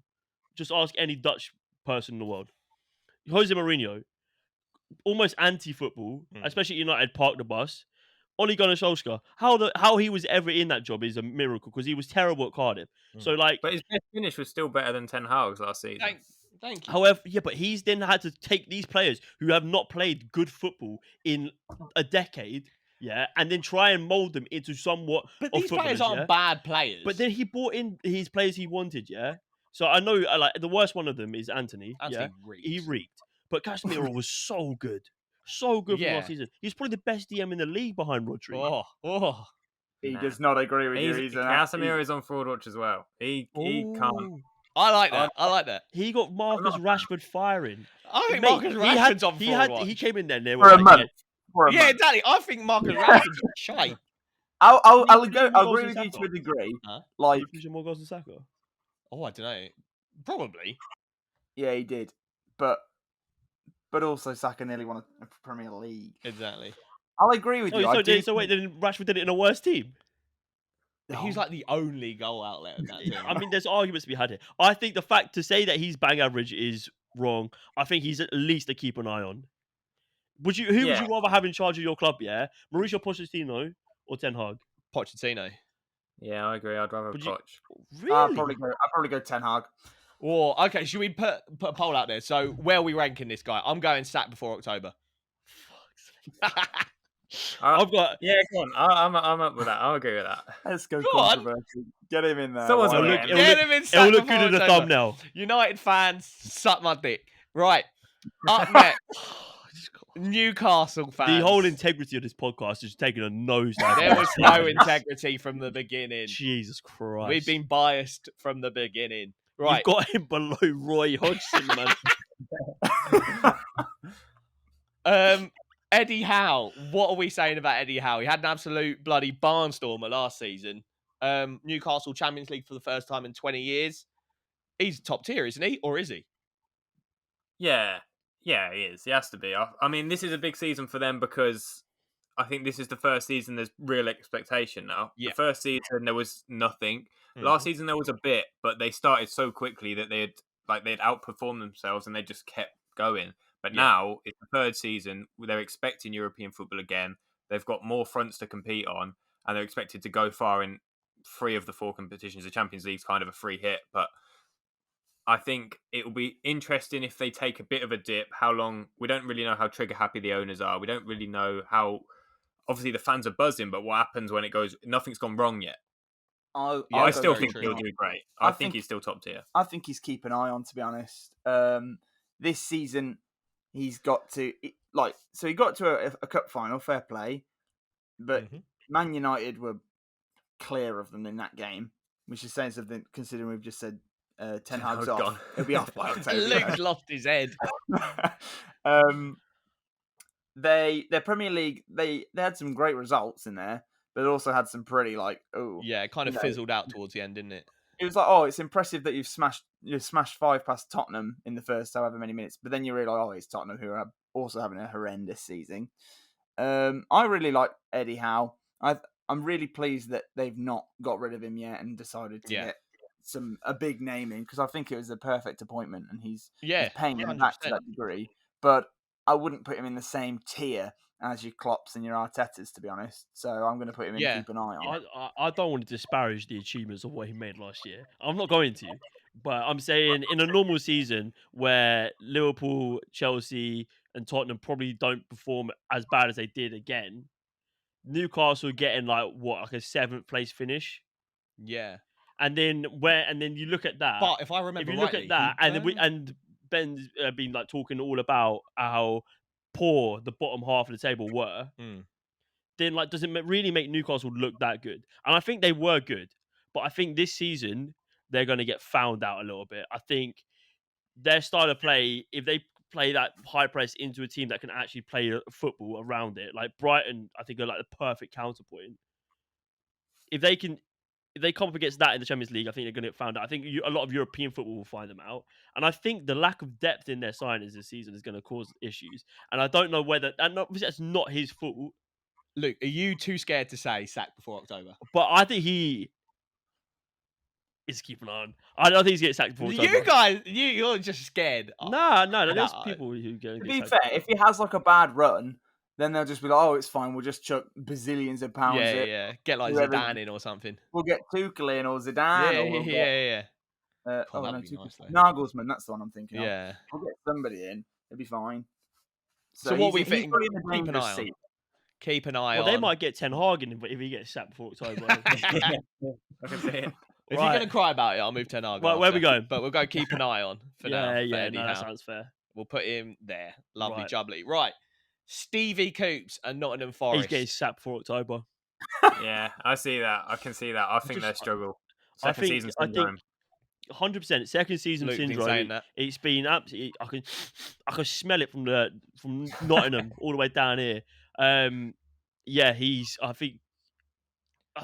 Just ask any Dutch person in the world. Jose Mourinho, almost anti-football, especially United parked the bus. Ole Gunnar Solskjaer, how he was ever in that job is a miracle because he was terrible at Cardiff. So but his best finish was still better than Ten Hag's last season. Thank you. However, yeah, but he's then had to take these players who have not played good football in a decade, yeah, and then try and mold them into somewhat. But these players aren't bad players. But then he brought in his players he wanted, yeah. So I know, like the worst one of them is Anthony. He reeked. But Casemiro was so good from last season. He's probably the best DM in the league behind Rodri. He does not agree with you. Casemiro is on fraud watch as well. He can't. I like that. He got Marcus Rashford firing. I think Marcus Rashford's on fraud watch. He came in there and they for a month. Yeah, exactly. I think Marcus Rashford's shy. I'll agree with you to a degree. Like, more goals than Saka. Oh, I don't know. Probably. Yeah, he did, but also Saka nearly won a Premier League. Exactly. I'll agree with you. So wait, then Rashford did it in a worse team. He's like the only goal outlet in that team. I mean, there's arguments to be had here. I think the fact to say that he's bang average is wrong. I think he's at least to keep an eye on. Who would you rather have in charge of your club? Yeah, Mauricio Pochettino or Ten Hag? Pochettino. Yeah, I agree. I'd rather Poch. Really? I'll probably go Ten Hag. Or okay, should we put a poll out there? So where are we ranking this guy? I'm going sack before October. I've got go on. I'm up with that. I'll agree with that. Let's go controversy. Get him in there. Get him in. It'll look good in the thumbnail. United fans, suck my dick. Right, up next, Newcastle fans. The whole integrity of this podcast is taking a nosedive. There was no integrity from the beginning. Jesus Christ. We've been biased from the beginning. Right, you've got him below Roy Hodgson, man. Eddie Howe. What are we saying about Eddie Howe? He had an absolute bloody barnstormer last season. Newcastle Champions League for the first time in 20 years. He's top tier, isn't he? Or is he? Yeah, he is. He has to be. I mean, this is a big season for them because I think this is the first season there's real expectation now. Yeah. The first season, there was nothing. Last season, there was a bit, but they started so quickly that they'd outperformed themselves and they just kept going. But now, it's the third season, they're expecting European football again. They've got more fronts to compete on, and they're expected to go far in 3 of the 4 competitions. The Champions League's kind of a free hit, but I think it will be interesting if they take a bit of a dip. How long? We don't really know how trigger happy the owners are. We don't really know how. Obviously, the fans are buzzing, but what happens when it goes? Nothing's gone wrong yet. I still think he'll do great. I think he's still top tier. I think he's keep an eye on, to be honest. This season, he's got to he got to a cup final, fair play, but Man United were clear of them in that game, which is saying something considering we've just said Ten Hag's off. Gone. He'll be off by October. Luke's lost his head. Their Premier League, they had some great results in there, but it also had some pretty it kind of fizzled out towards the end, didn't it? It was like, it's impressive that you've smashed 5 past Tottenham in the first however many minutes, but then you realise, it's Tottenham who are also having a horrendous season. I really like Eddie Howe. I'm really pleased that they've not got rid of him yet and decided to get a big name in, because I think it was the perfect appointment, and he's paying him back to that degree. But I wouldn't put him in the same tier as your Klopps and your Artetas, to be honest. So I'm going to put him in keep an eye on. I don't want to disparage the achievements of what he made last year. I'm not going to. But I'm saying in a normal season where Liverpool, Chelsea and Tottenham probably don't perform as bad as they did again, Newcastle getting like a 7th place finish. Yeah. And then you look at that. But if I remember look at that, and Ben's been like talking all about how poor the bottom half of the table were, then like does it really make Newcastle look that good? And I think they were good, but I think this season they're going to get found out a little bit. I think their style of play, if they play that high press into a team that can actually play football around it, like Brighton, I think are like the perfect counterpoint. If they come up against that in the Champions League, I think they're going to get found out. I think a lot of European football will find them out. And I think the lack of depth in their signings this season is going to cause issues. And I don't know whether... And that's not his fault. Luke, are you too scared to say sack before October? But I think he is keeping on. I don't think he's getting sacked before October. You guys, you're just scared. No, there's people who go. To be fair, if he has like a bad run, then they'll just be like, it's fine, we'll just chuck bazillions of pounds in. Yeah. Get like Zidane in or something. We'll get Tuchel in or Zidane. Nagelsmann, that's the one I'm thinking of. We'll get somebody in. It'll be fine. So what we think? Keep an eye on. Well, they might get Ten Hag in if he gets sacked before October. I can see it. If you're going to cry about it, I'll move Ten Hag. Right, where are we going? But we'll go keep an eye on for now. That sounds fair. We'll put him there. Lovely jubbly. Right. Stevie Coops and Nottingham Forest. He's getting sacked before October. Yeah, I see that. I can see that. I think they struggle. Second season syndrome. 100% second season syndrome. It's been absolutely. I can smell it from Nottingham all the way down here. I think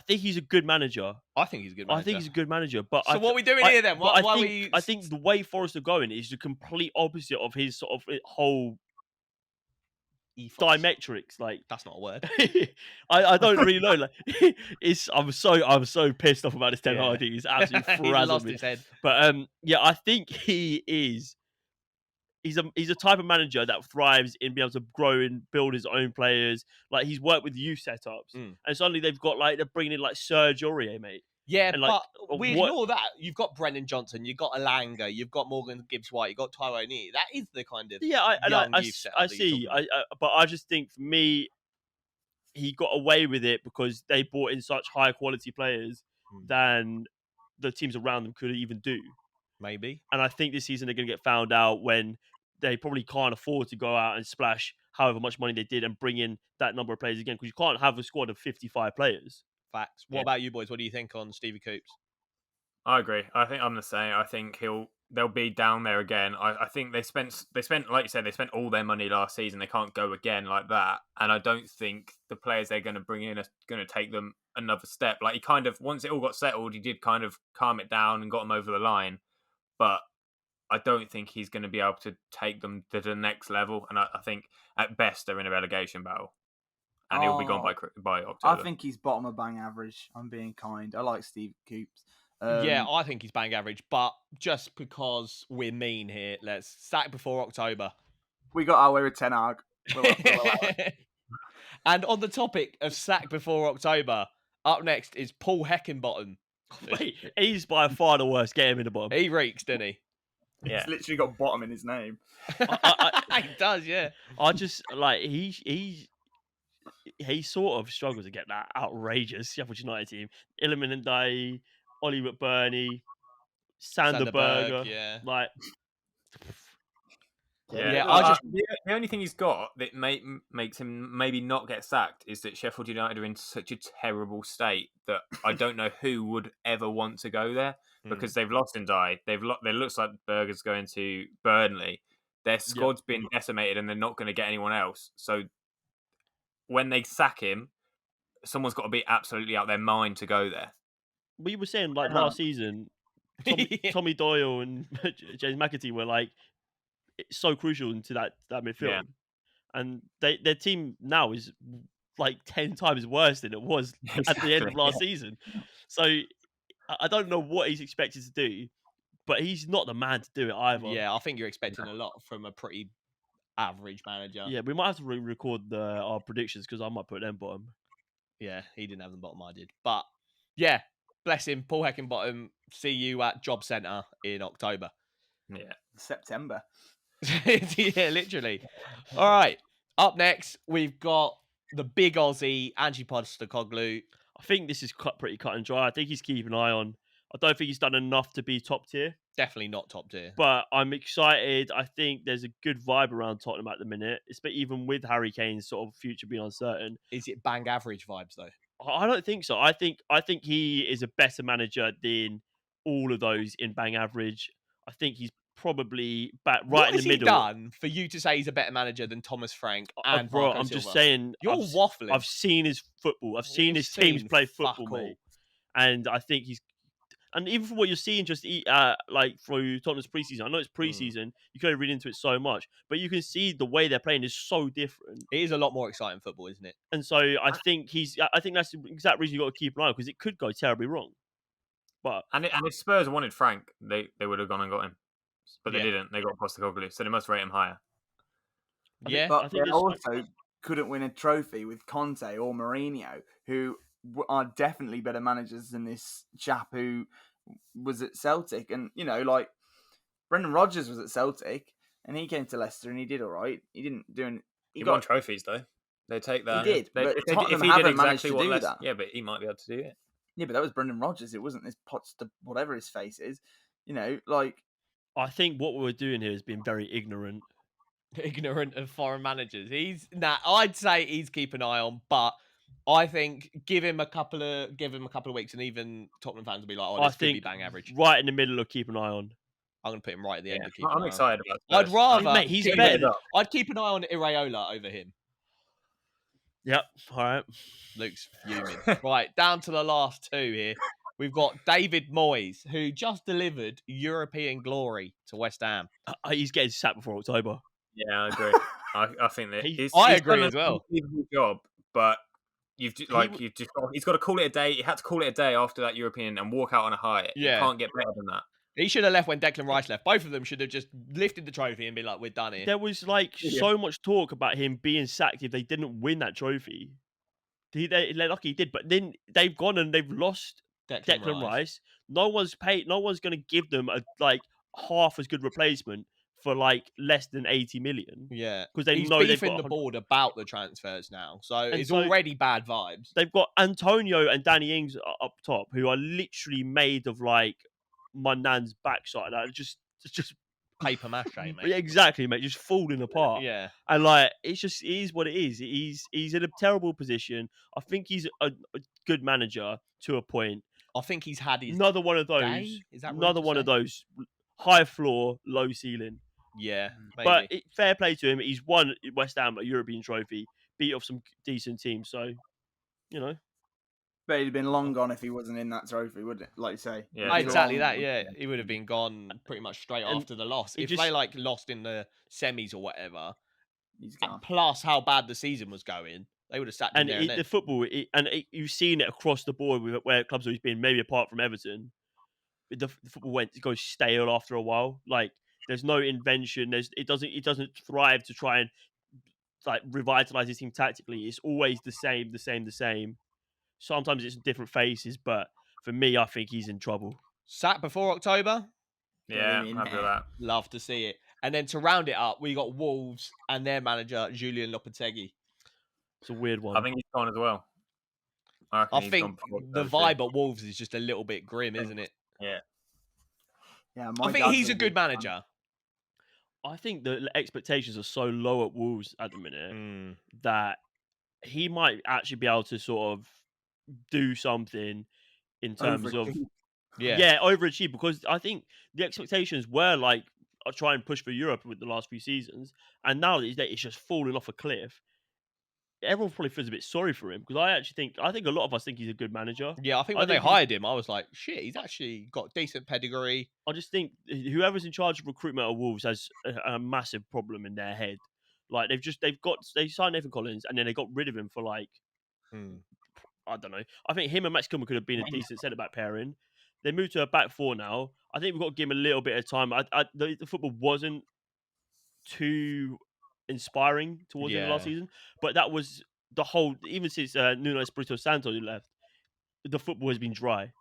he's a good manager. I think he's a good manager. But what are we doing here then? I think the way Forest are going is the complete opposite of his sort of whole ethos. Diametrics. Like that's not a word. I don't really know. Like I'm so pissed off about this Ten Hag. He's absolutely frazzled me. His head. But I think he is. He's a type of manager that thrives in being able to grow and build his own players. Like he's worked with youth setups, and suddenly they've got they're bringing in like Serge Aurier, mate. Yeah, and but we ignore that. You've got Brennan Johnson, you've got Alanga, you've got Morgan Gibbs-White, you've got Tyrone Ee. That is the kind of young youth setup. I see. But I just think for me, he got away with it because they brought in such high quality players than the teams around them could even do. Maybe. And I think this season they're going to get found out when they probably can't afford to go out and splash however much money they did and bring in that number of players again, because you can't have a squad of 55 players. Facts. What about you boys? What do you think on Stevie Coops? I agree. I think I'm the same. I think they'll be down there again. I think they spent like you said, they spent all their money last season. They can't go again like that. And I don't think the players they're going to bring in are going to take them another step. Like he kind of, once it all got settled, he did kind of calm it down and got them over the line. But I don't think he's going to be able to take them to the next level. And I think at best they're in a relegation battle. And he'll be gone by October. I think he's bottom of bang average. I'm being kind. I like Steve Coops. Yeah, I think he's bang average. But just because we're mean here, let's sack before October. We got our way with Ten Hag. And on the topic of sack before October, Up next is Paul Heckingbottom. Wait, he's by far the worst. Get him in the bottom. He reeks, doesn't he? Yeah. He's literally got bottom in his name. He does, yeah. I just like he sort of struggles to get that outrageous Sheffield United team. Iliman and Day, Ollie McBurney, Sander Berger, yeah. like. Yeah, the only thing he's got that makes him maybe not get sacked is that Sheffield United are in such a terrible state that I don't know who would ever want to go there because they've lost and died. It looks like Berger's going to Burnley. Their squad's been decimated and they're not going to get anyone else. So when they sack him, someone's got to be absolutely out their mind to go there. We were saying like last season, Tommy Doyle and James McAtee were like so crucial into that midfield, and their team now is like 10 times worse than it was at the end of last season. So I don't know what he's expected to do, but he's not the man to do it either. Yeah, I think you're expecting a lot from a pretty average manager. Yeah, we might have to re-record our predictions because I might put them bottom. Yeah, he didn't have them bottom, I did. But yeah, bless him, Paul Heckingbottom. See you at Job Centre in October. Yeah, September. Yeah, literally. All right. Up next, we've got the big Aussie, Ange Postecoglou. I think this is pretty cut and dry. I think he's keeping an eye on. I don't think he's done enough to be top tier. Definitely not top tier. But I'm excited. I think there's a good vibe around Tottenham at the minute, even with Harry Kane's sort of future being uncertain. Is it bang average vibes, though? I don't think so. I think he is a better manager than all of those in bang average. I think he's probably right in the middle. What has he done for you to say he's a better manager than Thomas Frank and bro, Marco I'm Silva? just saying. You're waffling. I've seen his football. I've seen his teams play football, mate. And I think he's... And even from what you're seeing just like through Tottenham's preseason, I know it's preseason, you can only read into it so much, but you can see the way they're playing is so different. It is a lot more exciting football, isn't it? And so I think that's the exact reason you got to keep an eye on, because it could go terribly wrong. But and if Spurs wanted Frank, they would have gone and got him, but they didn't. They got Postecoglou, so they must rate him higher. Yeah, but they also couldn't win a trophy with Conte or Mourinho, who are definitely better managers than this chap who was at Celtic. And, you know, like, Brendan Rodgers was at Celtic and he came to Leicester and he did all right. He didn't do anything. He won trophies, though. They take that. He did. But if he did exactly what Leicester... that. Yeah, but he might be able to do it. Yeah, but that was Brendan Rodgers. It wasn't this whatever his face is. You know, like... I think what we're doing here is being very ignorant. Ignorant of foreign managers. I'd say he's keep an eye on, but I think give him a couple of weeks, and even Tottenham fans will be like, "Oh, this could be bang average." Right in the middle of keep an eye on. I'm going to put him right at the end of keep. I'm excited about that. I'd rather. Mate, he's better. I'd keep an eye on Iraola over him. Yep. All right. Luke's fuming. Right, down to the last two here. We've got David Moyes, who just delivered European glory to West Ham. He's getting sacked before October. Yeah, I agree. I think that he's agree done as well. Job, but he's got to call it a day. He had to call it a day after that European and walk out on a high. Yeah. You can't get better than that. He should have left when Declan Rice left. Both of them should have just lifted the trophy and been like, "We're done here." There was so much talk about him being sacked if they didn't win that trophy. They're lucky he did, but then they've gone and they've lost Declan Rice. No one's paid. No one's going to give them a half as good replacement for less than 80 million. Yeah, because they he's know they've beefing got the board about the transfers now, so it's already bad vibes. They've got Antonio and Danny Ings up top, who are literally made of my nan's backside. Just paper mache, mate. Yeah, exactly, mate. Just falling apart. Yeah, and it is what it is. He's in a terrible position. I think he's a good manager to a point. I think he's had his another one of those. Day? Is that another one of those high floor, low ceiling. Yeah, maybe. But fair play to him. He's won West Ham a European trophy, beat off some decent teams. So, you know. But he'd have been long gone if he wasn't in that trophy, wouldn't it? Like you say. Yeah, exactly that. Yeah, he would have been gone pretty much straight after the loss. If they lost in the semis or whatever, he's gone. Plus how bad the season was going, they would have sat him there. And the football, you've seen it across the board where clubs have been, maybe apart from Everton. The football goes stale after a while. There's no invention. It doesn't thrive to try and revitalize his team tactically. It's always the same. sometimes it's different faces, but for me, I think he's in trouble. Sack before October? Yeah, I'm happy with that. Love to see it. And then to round it up, we got Wolves and their manager, Julian Lopetegui. It's a weird one. I think he's gone as well. I think the vibe at Wolves is just a little bit grim, isn't it? Yeah. Yeah, I think he's a good manager. I think the expectations are so low at Wolves at the minute that he might actually be able to sort of do something in terms of overachieve, because I think the expectations were like try and push for Europe with the last few seasons, and now it's just falling off a cliff. Everyone probably feels a bit sorry for him, because I think a lot of us think he's a good manager. Yeah, I think when they hired him, I was like, shit, he's actually got decent pedigree. I just think whoever's in charge of recruitment at Wolves has a massive problem in their head. Like they signed Nathan Collins and then they got rid of him for like I don't know. I think him and Max Kilman could have been a decent centre back pairing. They moved to a back four now. I think we've got to give him a little bit of time. The football wasn't too inspiring towards the end of last season, but that was the whole. Even since Nuno Espirito Santo left, the football has been dry.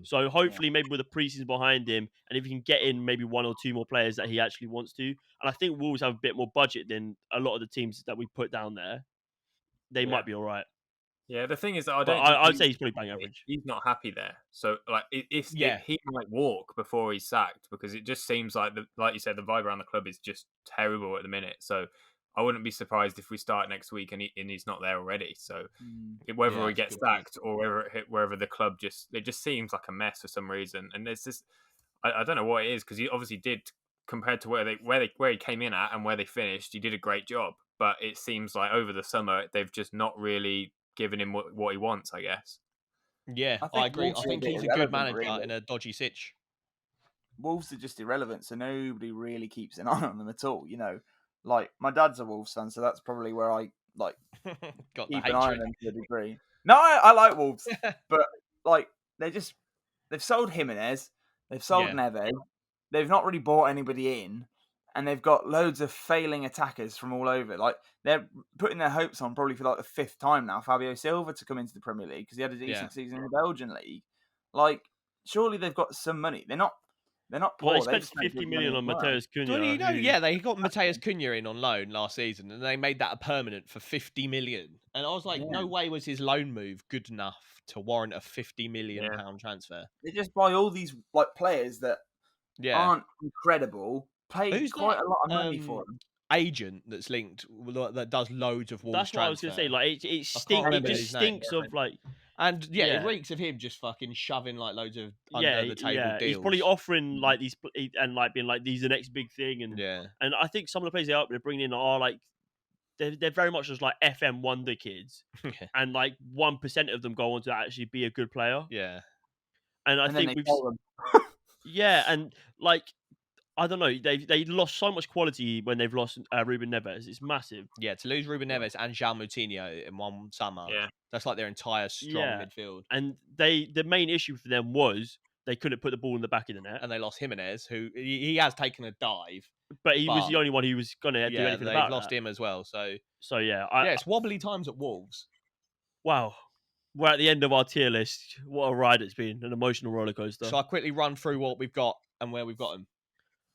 So hopefully, maybe with the preseason behind him, and if he can get in maybe one or two more players that he actually wants to, and I think Wolves have a bit more budget than a lot of the teams that we put down there, they might be all right. Yeah, the thing is that I'd say he's probably bang average. He's not happy there. So, like, he might walk before he's sacked, because it just seems like, like you said, the vibe around the club is just terrible at the minute. So, I wouldn't be surprised if we start next week and he's not there already. So, whether he gets sacked or wherever the club it just seems like a mess for some reason. And there's this, I don't know what it is, because he obviously did, compared to where he came in at and where they finished, he did a great job. But it seems like over the summer they've just not really given him what he wants, I guess. Yeah, I agree. I think he's a good manager in a dodgy sitch. Wolves are just irrelevant, so nobody really keeps an eye on them at all. You know, like my dad's a Wolves fan, so that's probably where I like keep an eye on them to a degree. No, I like Wolves, but like they've sold Jimenez, they've sold Neves, they've not really bought anybody in. And they've got loads of failing attackers from all over. Like, they're putting their hopes on probably for like the fifth time now, Fabio Silva to come into the Premier League, because he had a decent season in the Belgian league. Like, surely they've got some money. They're not poor. Well, they spent 50 million on Matheus Cunha. Well, you know, they got Matheus Cunha in on loan last season, and they made that a permanent for 50 million. And I was like, no way was his loan move good enough to warrant a 50 million pound transfer. They just buy all these like players that aren't incredible. Paid quite a lot of money for them. Agent that's linked that does loads of Wolves. That's what I was going to say. Like it stinks of like, and it reeks of him just fucking shoving like loads of under the table deals. He's probably offering like these and like being like, these are the next big thing, and and I think some of the players they're bringing in are like they're very much just like FM wonder kids, and like 1% of them go on to actually be a good player. Yeah, and I think we've and like. I don't know. They lost so much quality when they've lost Ruben Neves. It's massive. Yeah, to lose Ruben Neves and João Moutinho in one summer. Yeah, that's like their entire strong midfield. And the main issue for them was they couldn't put the ball in the back of the net. And they lost Jimenez, who he has taken a dive, but he was the only one who was going to do anything about it. They've lost him as well. So it's wobbly times at Wolves. Wow. We're at the end of our tier list. What a ride it's been. An emotional roller coaster. Shall I quickly run through what we've got and where we've got him?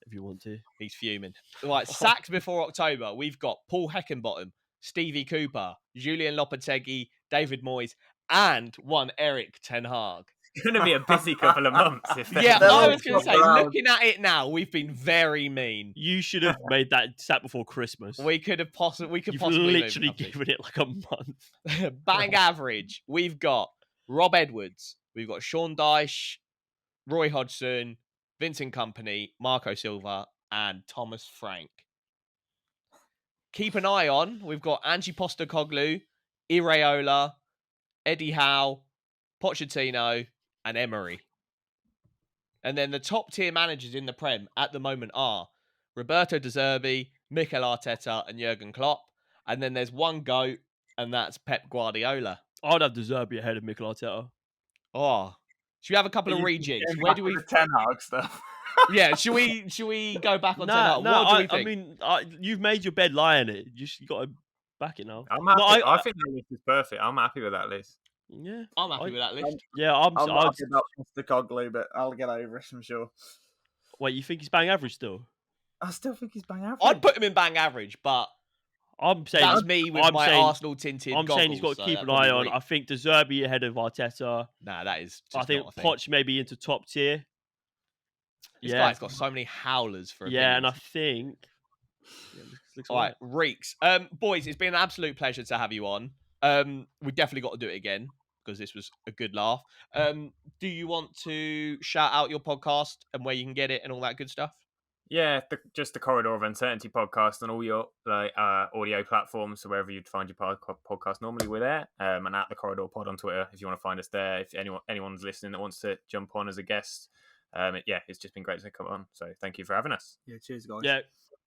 If you want to. He's fuming. Right, sacked before October. We've got Paul Heckingbottom, Stevie Cooper, Julian Lopetegui, David Moyes, and one Erik ten Hag. It's going to be a busy couple of months. I was going to say, looking at it now, we've been very mean. You should have made that sack before Christmas. We could possibly literally given it like a month. Bang average. We've got Rob Edwards. We've got Sean Dyche, Roy Hodgson, Vincent Kompany, Marco Silva, and Thomas Frank. Keep an eye on. We've got Ange Postecoglou, Iraola, Eddie Howe, Pochettino, and Emery. And then the top tier managers in the Prem at the moment are Roberto Zerbi, Mikel Arteta, and Jurgen Klopp. And then there's one GOAT, and that's Pep Guardiola. I'd have Zerbi ahead of Mikel Arteta. Oh, should we have a couple of rejigs? Where do we Ten Hag stuff? Yeah, should we go back on Ten Hag? What do we think? I mean, you've made your bed, lie in it. You got to back it now. I'm happy. I think that list is perfect. I'm happy with that list. Yeah, I'm happy with that list. I'm not happy about Postecoglou, but I'll get over it, I'm sure. Wait, you think he's bang average still? I still think he's bang average. I'd put him in bang average, but I'm saying that's me with my Arsenal tinted goggles. I'm saying he's got to keep an eye on. I think Zerbi ahead of Arteta. Nah, that is just I think not a thing. Poch maybe into top tier. This guy's got so many howlers for opinions. Yeah, and I think... All right, Reeks. Boys, it's been an absolute pleasure to have you on. We definitely got to do it again because this was a good laugh. Do you want to shout out your podcast and where you can get it and all that good stuff? Yeah, just the Corridor of Uncertainty podcast on all your audio platforms. So wherever you'd find your podcast normally, we're there. And at the Corridor Pod on Twitter, if you want to find us there. If anyone's listening that wants to jump on as a guest, it's just been great to come on. So thank you for having us. Yeah, cheers, guys. Yeah.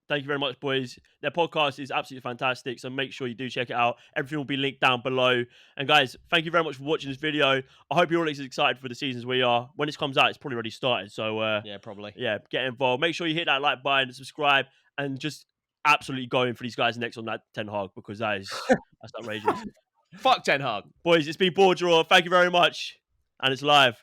Thank you very much, boys. Their podcast is absolutely fantastic, so make sure you do check it out. Everything will be linked down below. And guys, thank you very much for watching this video. I hope you're all as excited for the season as we are. When this comes out, it's probably already started. So yeah, probably. Yeah, get involved. Make sure you hit that like button, subscribe, and just absolutely go in for these guys next on that Ten Hag because that's outrageous. Fuck Ten Hag. Boys, it's been BoreDraw. Thank you very much. And it's live.